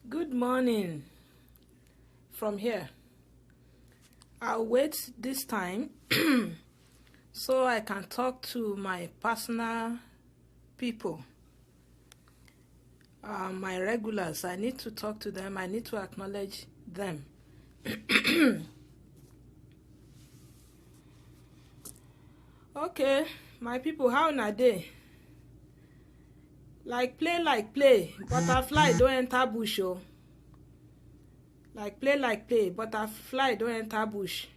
Good morning from here. I'll wait this time so I can talk to my personal people, my regulars. I need to talk to them. I need to acknowledge them. Okay, my people, how na day? Like play, butterfly don't enter bush. Oh. Like play, butterfly don't enter bush.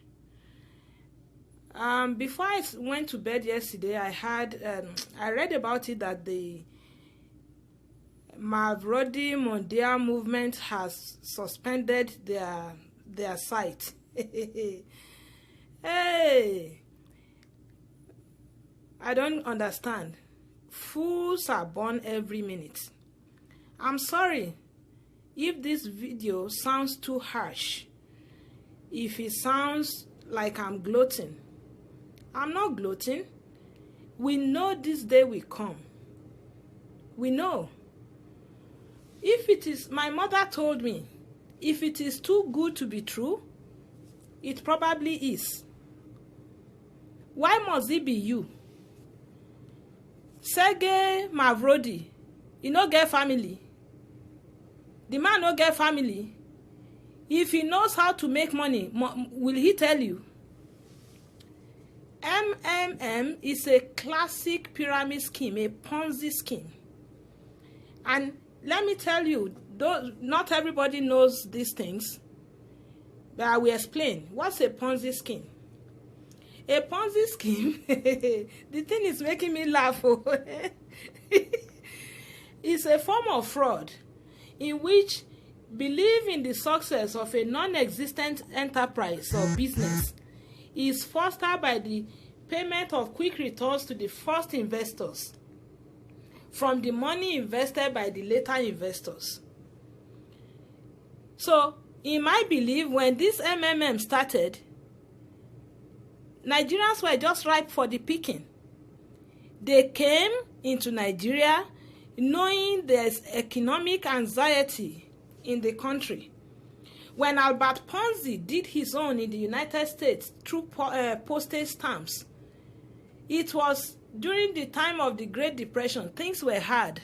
Before I went to bed yesterday, I read about it that the Mavrodian movement has suspended their site. Hey, I don't understand. Fools are born every minute. I'm sorry if this video sounds too harsh. If it sounds like I'm gloating, I'm not gloating. We know this day will come. We know. If it is, my mother told me, if it is too good to be true, it probably is. Why must it be you? Sergey Mavrodi, he no get family. The man no get family. If he knows how to make money, will he tell you? MMM is a classic pyramid scheme, a Ponzi scheme. And let me tell you, though not everybody knows these things, but I will explain. What's a Ponzi scheme? A Ponzi scheme, the thing is making me laugh. It's a form of fraud in which belief in the success of a non-existent enterprise or business is fostered by the payment of quick returns to the first investors from the money invested by the later investors. So, in my belief, when this MMM started, Nigerians were just ripe for the picking. They came into Nigeria knowing there's economic anxiety in the country. When Albert Ponzi did his own in the United States through postage stamps, it was during the time of the Great Depression. Things were hard.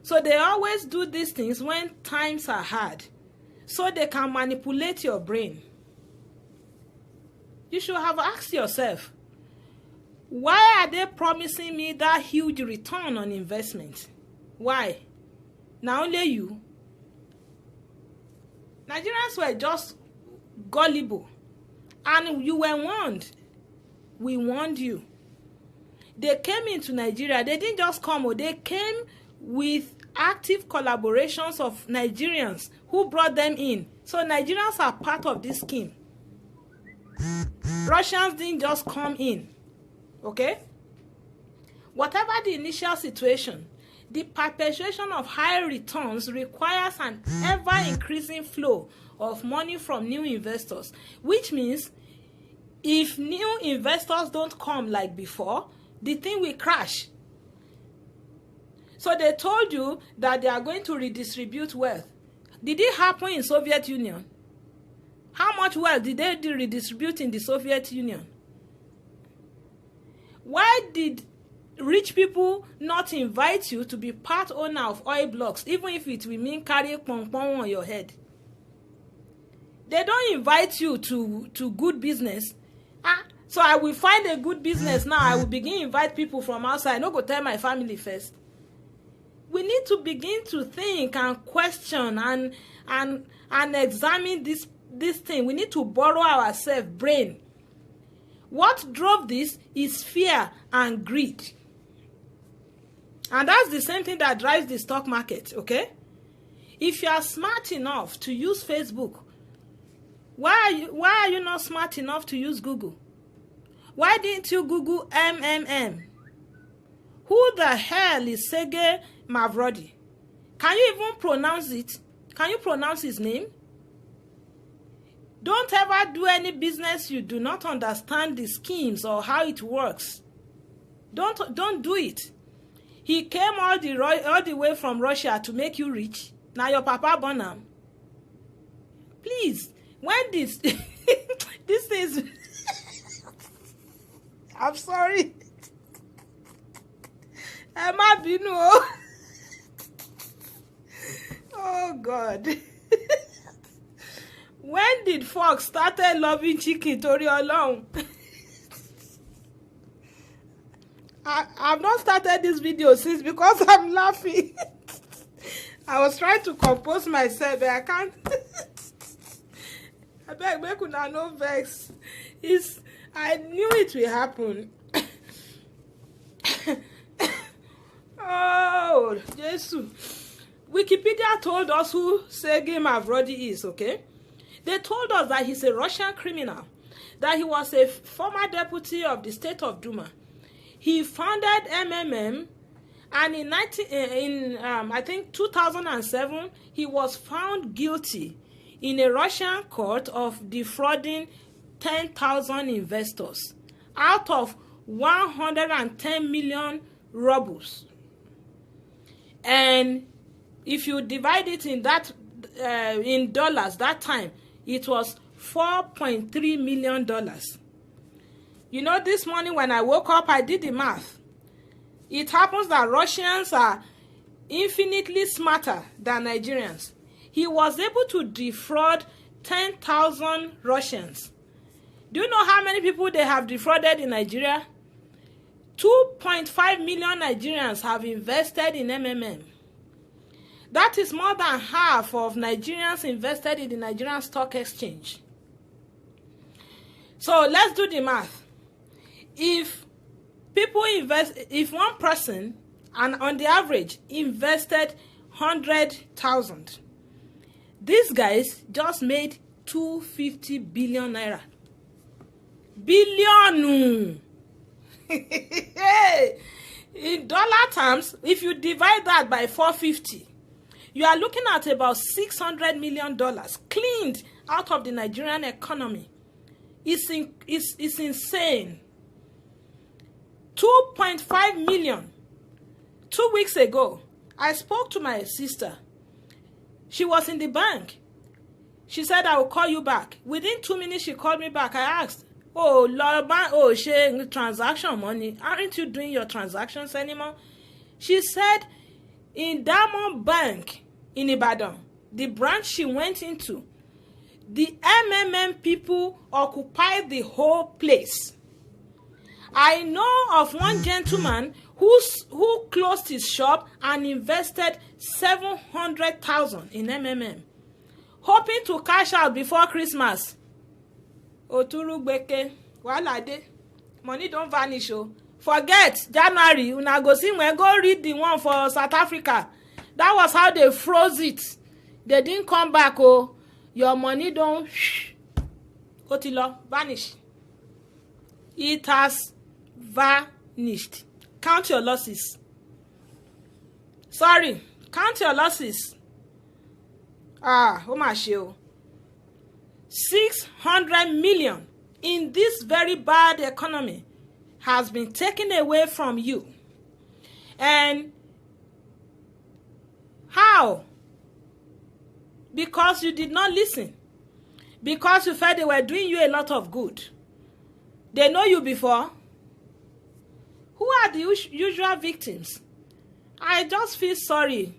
So they always do these things when times are hard, so they can manipulate your brain. You should have asked yourself, why are they promising me that huge return on investment? Why? Now only you. Nigerians were just gullible. And you were warned. We warned you. They came into Nigeria. They didn't just come. They came with active collaborations of Nigerians who brought them in. So Nigerians are part of this scheme. Russians didn't just come in. Okay? Whatever the initial situation, the perpetuation of high returns requires an ever-increasing flow of money from new investors, which means if new investors don't come like before, the thing will crash. So they told you that they are going to redistribute wealth. Did it happen in Soviet Union? How much wealth did they redistribute in the Soviet Union? Why did rich people not invite you to be part owner of oil blocks, even if it will mean carry pong on your head? They don't invite you to good business. So I will find a good business now. I will begin to invite people from outside. I no go tell my family first. We need to begin to think and question and examine this thing. We need to borrow ourselves brain. What drove this is fear and greed. And that's the same thing that drives the stock market, okay? If you are smart enough to use Facebook, why are you not smart enough to use Google? Why didn't you Google MMM? Who the hell is Sergey Mavrodi? Can you even pronounce it? Can you pronounce his name? Don't ever do any business you do not understand the schemes or how it works. Don't do it. He came all the way from Russia to make you rich. Now your papa born am. Please, when this this is I'm sorry. Ẹ má bínú o. Oh God. When did Fox started loving chicken torí Ọlọ́run? I've not started this video since because I'm laughing. I was trying to compose myself, but I can't. I beg, make una no vex. I knew it will happen. Oh, Jesus. Wikipedia told us who Sergei Mavrodians is, okay? They told us that he's a Russian criminal, that he was a former deputy of the State of Duma. He founded MMM, and in I think 2007, he was found guilty in a Russian court of defrauding 10,000 investors out of 110 million rubles. And if you divide it in that in dollars, that time it was $4.3 million. You know, this morning when I woke up, I did the math. It happens that Russians are infinitely smarter than Nigerians. He was able to defraud 10,000 Russians. Do you know how many people they have defrauded in Nigeria? 2.5 million Nigerians have invested in MMM. That is more than half of Nigerians invested in the Nigerian Stock Exchange. So let's do the math. If people invest, if one person, and on the average, invested 100,000, these guys just made 250 billion naira. Billion! In dollar terms, if you divide that by 450, you are looking at about $600 million cleaned out of the Nigerian economy. It's insane. 2.5 million. 2 weeks ago, I spoke to my sister. She was in the bank. She said, I will call you back. Within 2 minutes, she called me back. I asked, she transaction money. Aren't you doing your transactions anymore? She said, in Diamond Bank in Ibadan, the branch she went into, the MMM people occupied the whole place. I know of one gentleman who closed his shop and invested 700,000 in MMM, hoping to cash out before Christmas. Oturu gbeke, walade, money don't vanish. Oh. Forget January, una go see when go read the one for South Africa. That was how they froze it. They didn't come back. Oh, your money don't Otilo vanish. It has vanished. Count your losses. Sorry, count your losses. Oh my show. 600 million in this very bad economy has been taken away from you. And how? Because you did not listen. Because you felt they were doing you a lot of good. They know you before. Who are the usual victims? I just feel sorry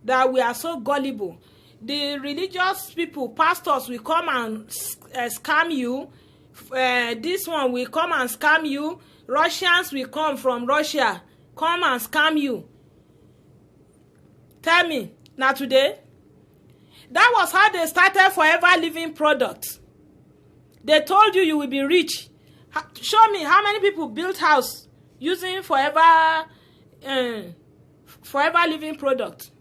that we are so gullible. The religious people, pastors, will come and scam you. This one will come and scam you. Russians will come from Russia, come and scam you. Tell me, now today, that was how they started Forever Living products. They told you will be rich. Show me how many people built house using Forever Living product.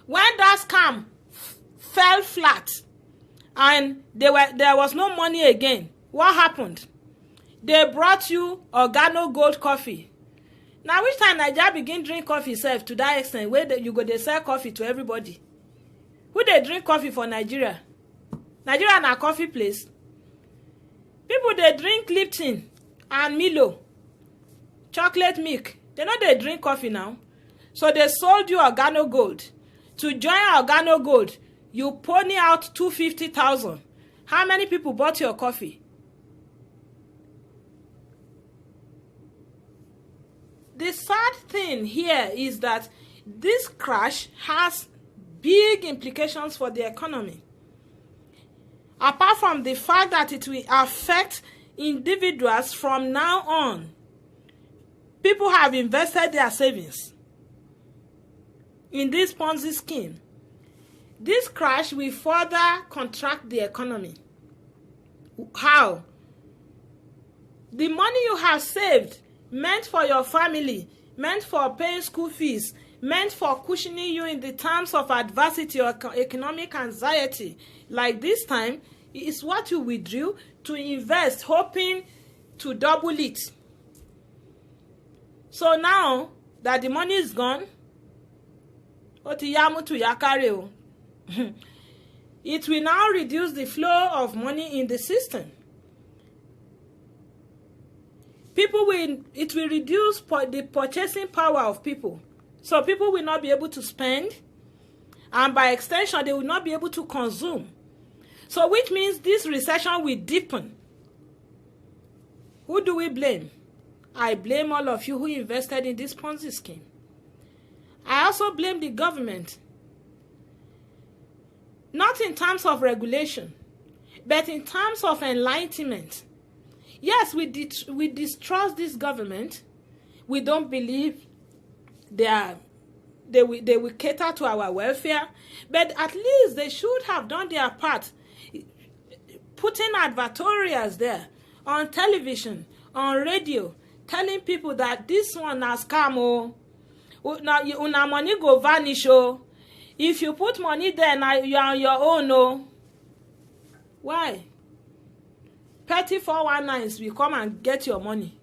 When that scam fell flat and there was no money again, what happened? They brought you Organo Gold coffee. Now which time Nigeria begin drink coffee self to that extent where you go they sell coffee to everybody? Who they drink coffee for Nigeria? Nigeria na coffee place. People they drink Lipton and Milo. chocolate milk. They know they drink coffee now. So they sold you organo gold. To join organo gold, you pony out 250,000. How many people bought your coffee? The sad thing here is that this crash has big implications for the economy. Apart from the fact that it will affect individuals from now on, people have invested their savings in this Ponzi scheme. This crash will further contract the economy. How? The money you have saved, meant for your family, meant for paying school fees, meant for cushioning you in the times of adversity or economic anxiety, like this time, is what you withdrew to invest, hoping to double it. So now that the money is gone, it will now reduce the flow of money in the system. It will reduce the purchasing power of people. So people will not be able to spend, and by extension, they will not be able to consume. So which means this recession will deepen. Who do we blame? I blame all of you who invested in this Ponzi scheme. I also blame the government. Not in terms of regulation, but in terms of enlightenment. Yes, we distrust this government. We don't believe they will cater to our welfare. But at least they should have done their part. Putting advertorials there on television, on radio, telling people that this one has come, una money go vanish, oh. If you put money there, now you are on your own, oh. Why? Petty 419s will come and get your money.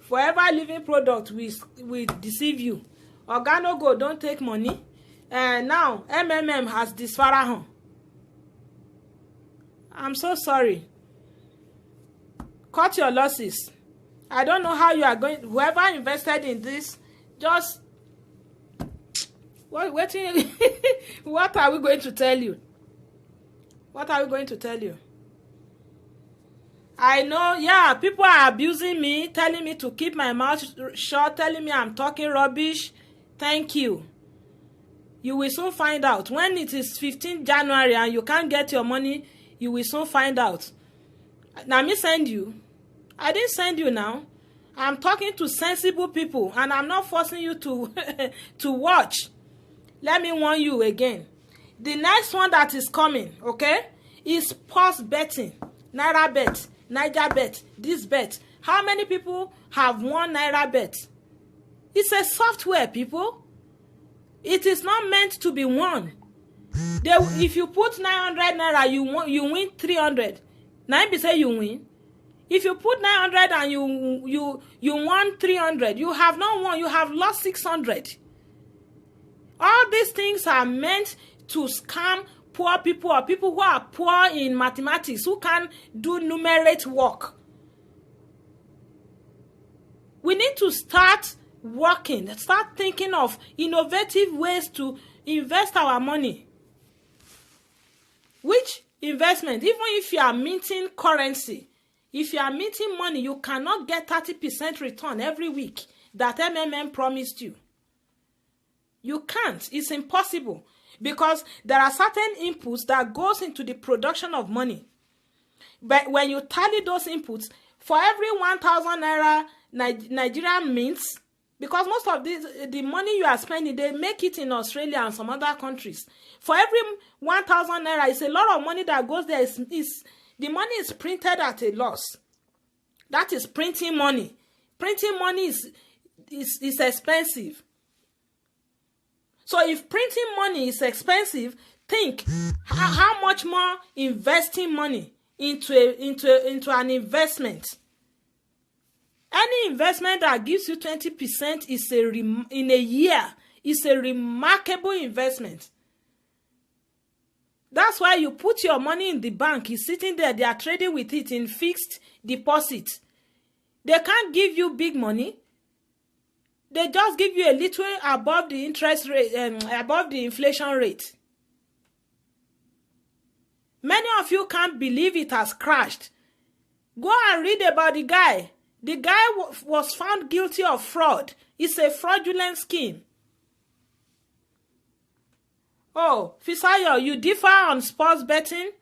Forever living product will deceive you. Organo Gold don't take money. And now MMM has this Farahon. I'm so sorry. Cut your losses. I don't know how you are going. Whoever invested in this, just what are we going to tell you? What are we going to tell you? I know, yeah, people are abusing me, telling me to keep my mouth shut, telling me I'm talking rubbish. Thank you. You will soon find out. When it is 15th January and you can't get your money, you will soon find out. Now, me send you. I didn't send you now. I'm talking to sensible people, and I'm not forcing you to, to watch. Let me warn you again. The next one that is coming, okay, is sports betting. Naira bet, Niger bet, this bet. How many people have won Naira bet? It's a software, people. It is not meant to be won. If you put 900 Naira, you win 300. Now be say you win. If you put 900 and you won 300, you have not won. You have lost 600. All these things are meant to scam poor people or people who are poor in mathematics, who can do numerate work. We need to start working, start thinking of innovative ways to invest our money. Which investment? Even if you are minting currency, if you are minting money, you cannot get 30% return every week that MMM promised you. You can't. It's impossible. Because there are certain inputs that goes into the production of money. But when you tally those inputs, for every 1,000 Naira Nigeria mints, because most of the money you are spending, they make it in Australia and some other countries. For every 1,000 Naira, it's a lot of money that goes there. The money is printed at a loss. That is printing money. Printing money is expensive. So if printing money is expensive, think how much more investing money into an investment. Any investment that gives you 20% in a year is a remarkable investment. That's why you put your money in the bank. It's sitting there. They are trading with it in fixed deposit. They can't give you big money. They just give you a little above the interest rate, above the inflation rate. Many of you can't believe it has crashed. Go and read about the guy. The guy was found guilty of fraud. It's a fraudulent scheme. Oh, Fisayo, you differ on sports betting?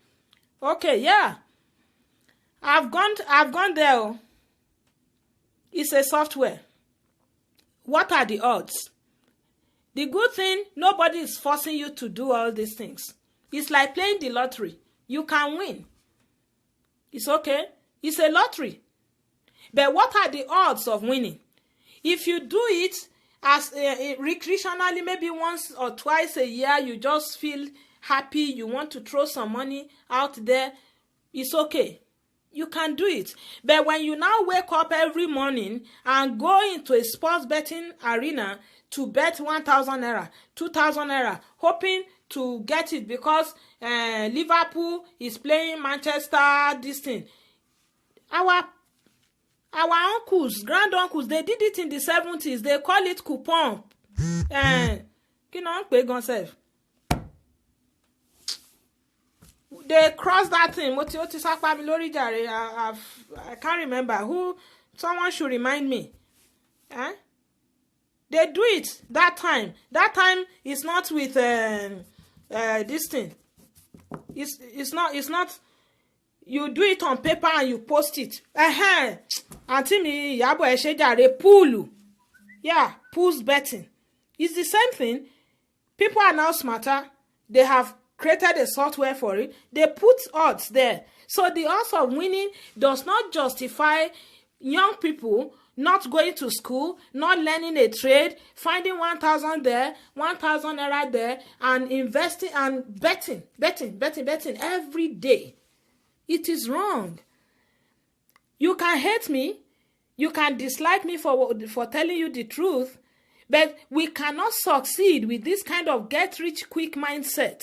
Okay, yeah. I've gone there. It's a software. What are the odds? The good thing, nobody is forcing you to do all these things. It's like playing the lottery. You can win. It's okay. It's a lottery. But what are the odds of winning? If you do it as recreationally, maybe once or twice a year, you just feel happy, you want to throw some money out there, it's okay. You can do it. But when you now wake up every morning and go into a sports betting arena to bet 1,000 naira, 2,000 naira, hoping to get it because Liverpool is playing Manchester, this thing. Our uncles, granduncles, they did it in the 70s. They call it coupon. They crossed that thing. I can't remember who. Someone should remind me. They do it that time. That time is not with this thing. It's not. You do it on paper and you post it. Auntie me yabo eshejare pool. Yeah, pools betting. It's the same thing. People are now smarter. They have created a software for it. They put odds there. So the odds of winning does not justify young people not going to school, not learning a trade, finding 1,000 there, 1,000 naira there, and investing and betting every day. It is wrong. You can hate me. You can dislike me for telling you the truth. But we cannot succeed with this kind of get-rich-quick mindset.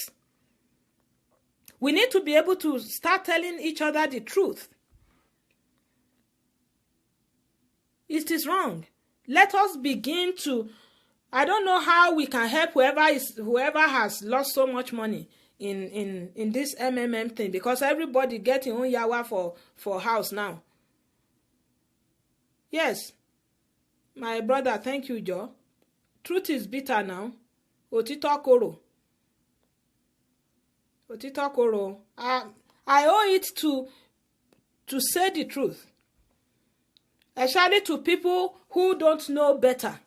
We need to be able to start telling each other the truth. It is wrong. Let us begin to... I don't know how we can help whoever has lost so much money in this MMM thing, because everybody getting own yawa for house now. Yes, my brother, thank you, Joe. Truth is bitter now. Otito koro. Otito koro. I owe it to say the truth, especially to people who don't know better.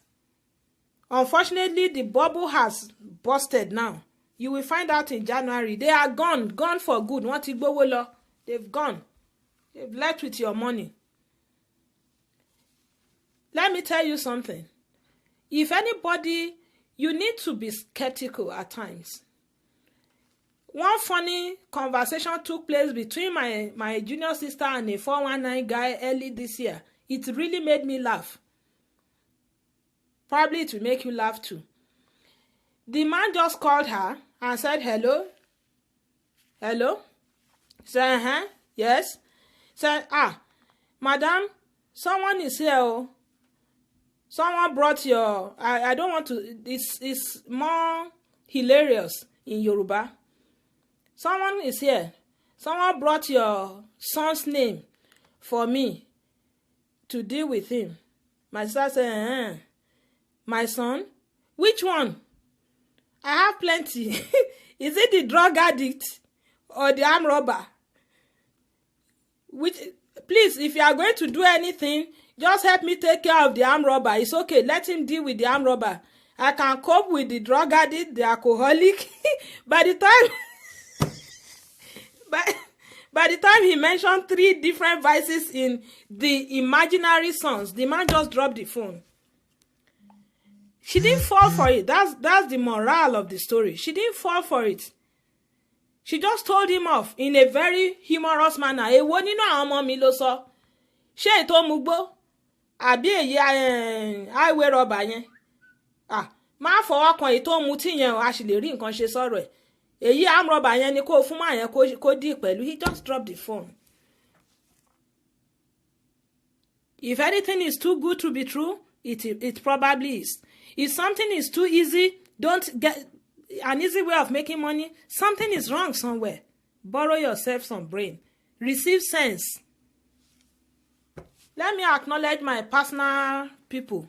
Unfortunately, the bubble has busted now. You will find out in January. They are gone for good. They've gone. They've left with your money. Let me tell you something. If anybody, you need to be skeptical at times. One funny conversation took place between my junior sister and a 419 guy early this year. It really made me laugh. Probably it will make you laugh too. The man just called her and said, hello. Hello? Said, yes. Said, madam, someone is here. Oh. Someone brought your... I don't want to... It's more hilarious in Yoruba. Someone is here. Someone brought your son's name for me to deal with him. My sister said, my son? Which one? I have plenty. Is it the drug addict or the armed robber? Please, if you are going to do anything, just help me take care of the armed robber. It's okay. Let him deal with the armed robber. I can cope with the drug addict, the alcoholic. By the time he mentioned 3 different vices in the imaginary sons, the man just dropped the phone. She didn't fall for it. That's the moral of the story. She didn't fall for it. She just told him off in a very humorous manner. Èwo nínú àwọn ọmọ mi ló sọ. Ṣé ètò mugbo? Àbí èyí highway robber yẹn? Má fọwọ́ kan ètò mutí yẹn, a sì lè rí nǹkan ṣe sọ̀rọ̀ ẹ̀. Èyí armed robber yẹn ni kó fún máa yẹn kó dì pẹ̀lú. He just dropped the phone. If anything is too good to be true, It probably is. If something is too easy, don't get an easy way of making money. Something is wrong somewhere. Borrow yourself some brain. Receive sense. Let me acknowledge my personal people.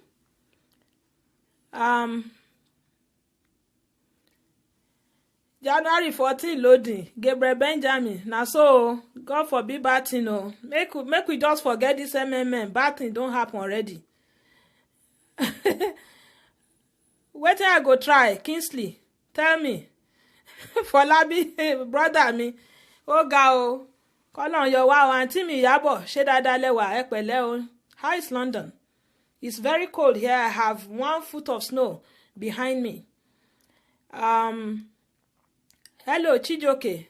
January 14 loading. Gabriel Benjamin. Now so God forbid bad thing. No. Make we just forget this MMM. Bad thing don't happen already. Wait till I go try. Kingsley, tell me. Fọlábí, brother me. Ó ga o. Call on your wow, auntie mi Ìyábọ̀. Ṣé dáadáa lẹ́wà ẹ pẹ̀lẹ́ o. How is London? It's very cold here. I have 1 foot of snow behind me. Hello, Chijoke.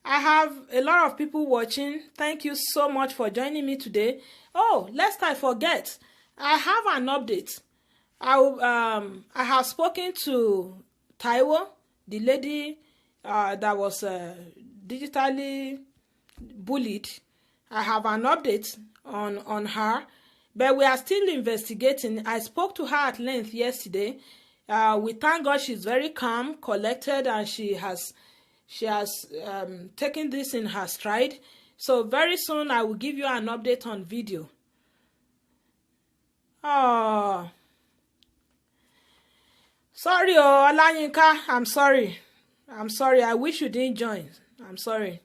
I have a lot of people watching. Thank you so much for joining me today. Oh, lest I forget, I have an update. I have spoken to Taiwo, the lady that was digitally bullied. I have an update on her, but we are still investigating. I spoke to her at length yesterday. We thank God she's very calm, collected, and she has taken this in her stride. So very soon I will give you an update on video. Oh, sorry, Olayinka. I'm sorry. I wish you didn't join. I'm sorry.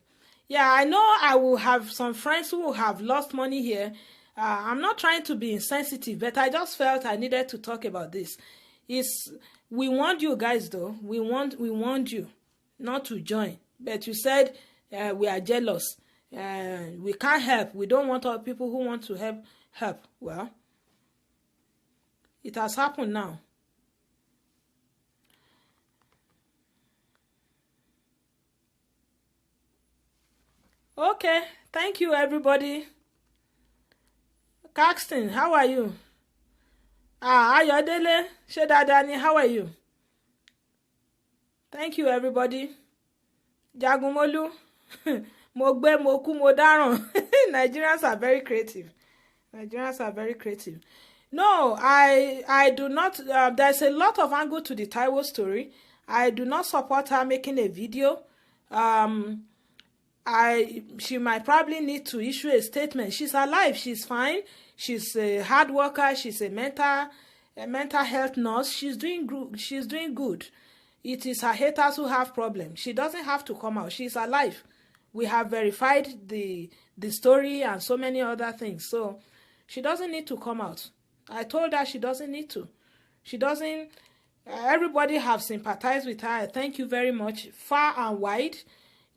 Yeah, I know I will have some friends who have lost money here. I'm not trying to be insensitive, but I just felt I needed to talk about this. We want you guys though. We want you not to join. But you said we are jealous. We can't help. We don't want other people who want to help. Well, it has happened now. Okay, thank you everybody. Caxton, how are you? Ayodele, ṣé dáadáa ni, how are you? Thank you everybody. Jagunmolu, mo gbé mo kú mo dáràn. Nigerians are very creative. No, I do not. There's a lot of angle to the Taiwo story. I do not support her making a video. She might probably need to issue a statement. She's alive. She's fine. She's a hard worker. She's a mental health nurse. She's doing good. It is her haters who have problems. She doesn't have to come out. She's alive. We have verified the story and so many other things. So she doesn't need to come out. I told her she doesn't need to. She doesn't. Everybody have sympathized with her. Thank you very much. Far and wide.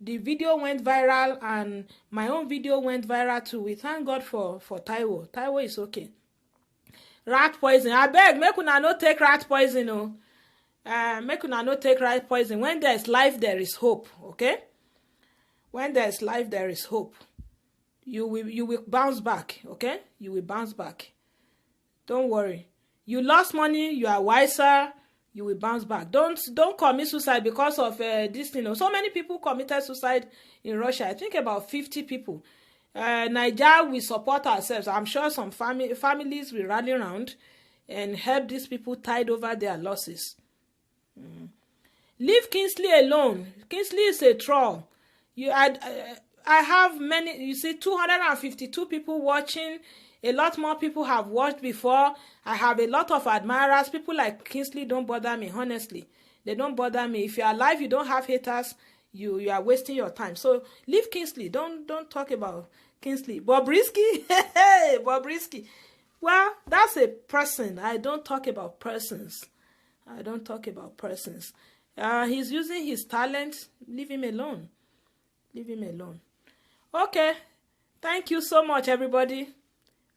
The video went viral and my own video went viral too. We thank God for Taiwo. Taiwo is okay. Rat poison. I beg, make una no take rat poison. Make una no take rat poison. When there is life, there is hope. Okay? When there is life, there is hope. You will bounce back. Okay? You will bounce back. Don't worry. You lost money. You are wiser. You will bounce back. Don't commit suicide because of this thing. So many people committed suicide in Russia. I think about 50 people. Nigeria, we support ourselves. I'm sure some families will rally around and help these people tide over their losses. Leave Kingsley alone. Kingsley is a troll. I have many. You see, 252 people watching. A lot more people have watched before. I have a lot of admirers. People like Kingsley don't bother me, honestly. They don't bother me. If you're alive, you don't have haters, you are wasting your time. So leave Kingsley. Don't talk about Kingsley. Bobrisky? Hey, Bobrisky. Well, that's a person. I don't talk about persons. He's using his talent. Leave him alone. Okay. Thank you so much, everybody.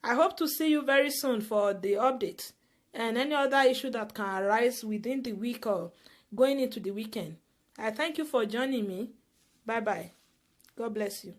I hope to see you very soon for the update and any other issue that can arise within the week or going into the weekend. I thank you for joining me. Bye-bye. God bless you.